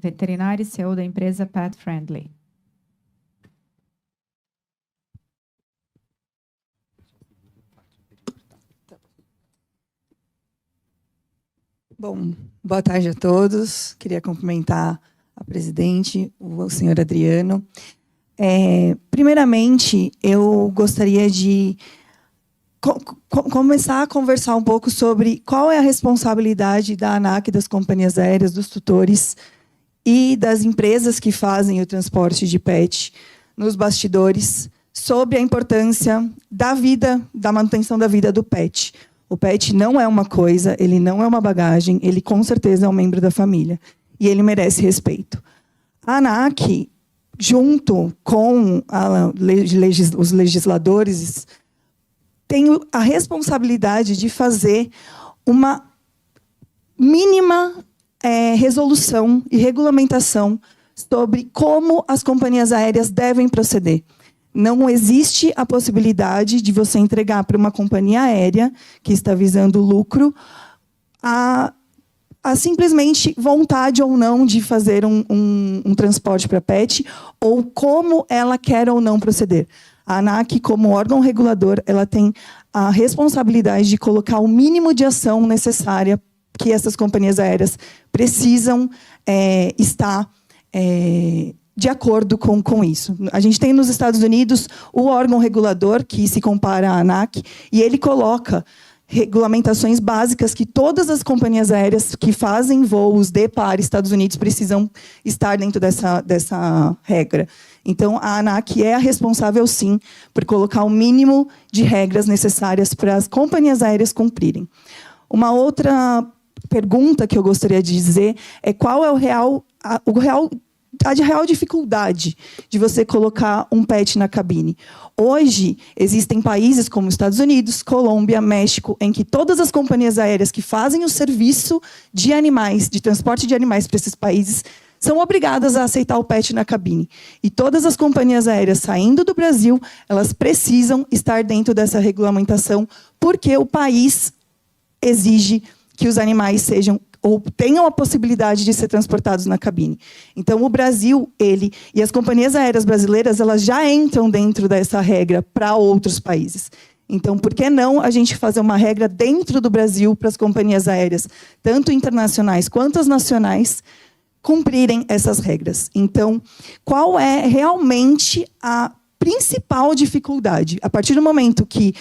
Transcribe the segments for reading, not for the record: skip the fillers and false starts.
veterinário e CEO da empresa Pet Friendly. Bom, boa tarde a todos. Queria cumprimentar a presidente, o senhor Adriano. Primeiramente, eu gostaria de começar a conversar um pouco sobre qual é a responsabilidade da ANAC, das companhias aéreas, dos tutores e das empresas que fazem o transporte de pet nos bastidores, sobre a importância da vida, da manutenção da vida do pet. O pet não é uma coisa, ele não é uma bagagem, ele com certeza é um membro da família. E ele merece respeito. A ANAC, junto com os legisladores, tem a responsabilidade de fazer uma mínima resolução e regulamentação sobre como as companhias aéreas devem proceder. Não existe a possibilidade de você entregar para uma companhia aérea que está visando lucro a simplesmente vontade ou não de fazer um transporte para pet, ou como ela quer ou não proceder. A ANAC, como órgão regulador, ela tem a responsabilidade de colocar o mínimo de ação necessária que essas companhias aéreas precisam estar de acordo com isso. A gente tem nos Estados Unidos o órgão regulador, que se compara à ANAC, e ele coloca regulamentações básicas que todas as companhias aéreas que fazem voos para Estados Unidos precisam estar dentro dessa regra. Então, a ANAC é a responsável, sim, por colocar o mínimo de regras necessárias para as companhias aéreas cumprirem. Uma outra pergunta que eu gostaria de dizer é qual é a real dificuldade de você colocar um pet na cabine. Hoje, existem países como Estados Unidos, Colômbia, México, em que todas as companhias aéreas que fazem o serviço de animais, de transporte de animais para esses países, são obrigadas a aceitar o pet na cabine. E todas as companhias aéreas saindo do Brasil, elas precisam estar dentro dessa regulamentação, porque o país exige que os animais sejam ou tenham a possibilidade de ser transportados na cabine. Então, o Brasil, e as companhias aéreas brasileiras, elas já entram dentro dessa regra para outros países. Então, por que não a gente fazer uma regra dentro do Brasil para as companhias aéreas, tanto internacionais quanto as nacionais, cumprirem essas regras? Então, qual é realmente a principal dificuldade? A partir do momento que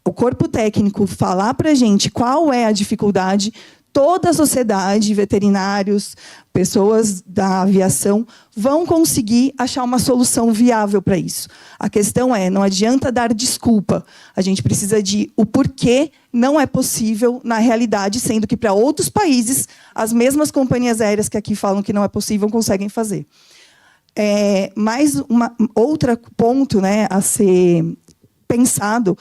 o corpo técnico falar para a gente qual é a dificuldade, toda a sociedade, veterinários, pessoas da aviação, vão conseguir achar uma solução viável para isso. A questão não adianta dar desculpa. A gente precisa de o porquê não é possível na realidade, sendo que para outros países, as mesmas companhias aéreas que aqui falam que não é possível, conseguem fazer. Mais outro ponto, a ser pensado.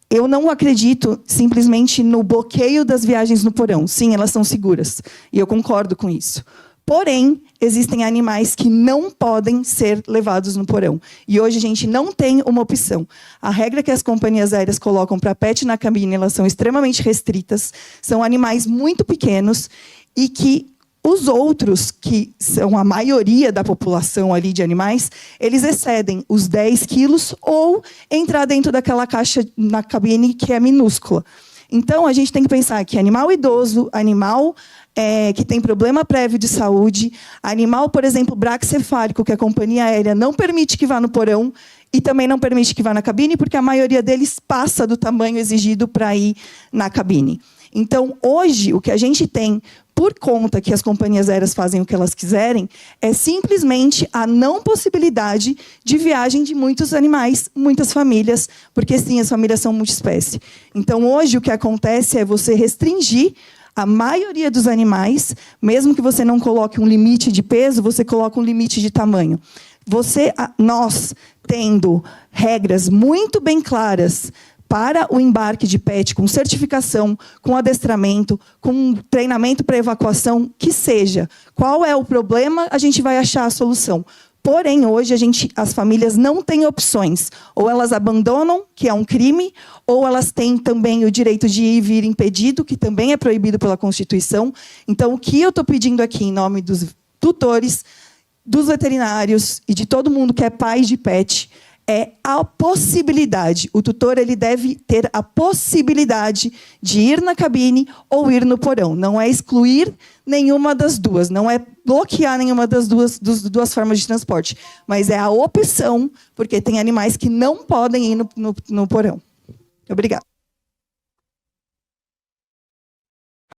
Eu não acredito simplesmente no bloqueio das viagens no porão. Sim, elas são seguras, e eu concordo com isso. Porém, existem animais que não podem ser levados no porão. E hoje a gente não tem uma opção. A regra que as companhias aéreas colocam para pet na cabine, elas são extremamente restritas, são animais muito pequenos e que os outros, que são a maioria da população ali de animais, eles excedem os 10 quilos ou entrar dentro daquela caixa na cabine que é minúscula. Então, a gente tem que pensar que animal idoso, animal que tem problema prévio de saúde, animal, por exemplo, braquicefálico, que a companhia aérea não permite que vá no porão e também não permite que vá na cabine, porque a maioria deles passa do tamanho exigido para ir na cabine. Então, hoje, o que a gente tem, por conta que as companhias aéreas fazem o que elas quiserem, é simplesmente a não possibilidade de viagem de muitos animais, muitas famílias, porque, sim, as famílias são multiespécie. Então, hoje, o que acontece é você restringir a maioria dos animais, mesmo que você não coloque um limite de peso, você coloca um limite de tamanho. Nós, tendo regras muito bem claras para o embarque de pet, com certificação, com adestramento, com treinamento para evacuação, que seja. Qual é o problema, a gente vai achar a solução. Porém, hoje, as famílias não têm opções. Ou elas abandonam, que é um crime, ou elas têm também o direito de ir e vir impedido, que também é proibido pela Constituição. Então, o que eu estou pedindo aqui, em nome dos tutores, dos veterinários e de todo mundo que é pai de pet, é a possibilidade. O tutor ele deve ter a possibilidade de ir na cabine ou ir no porão. Não é excluir nenhuma das duas, não é bloquear nenhuma das duas formas de transporte, mas é a opção, porque tem animais que não podem ir no porão. Obrigada.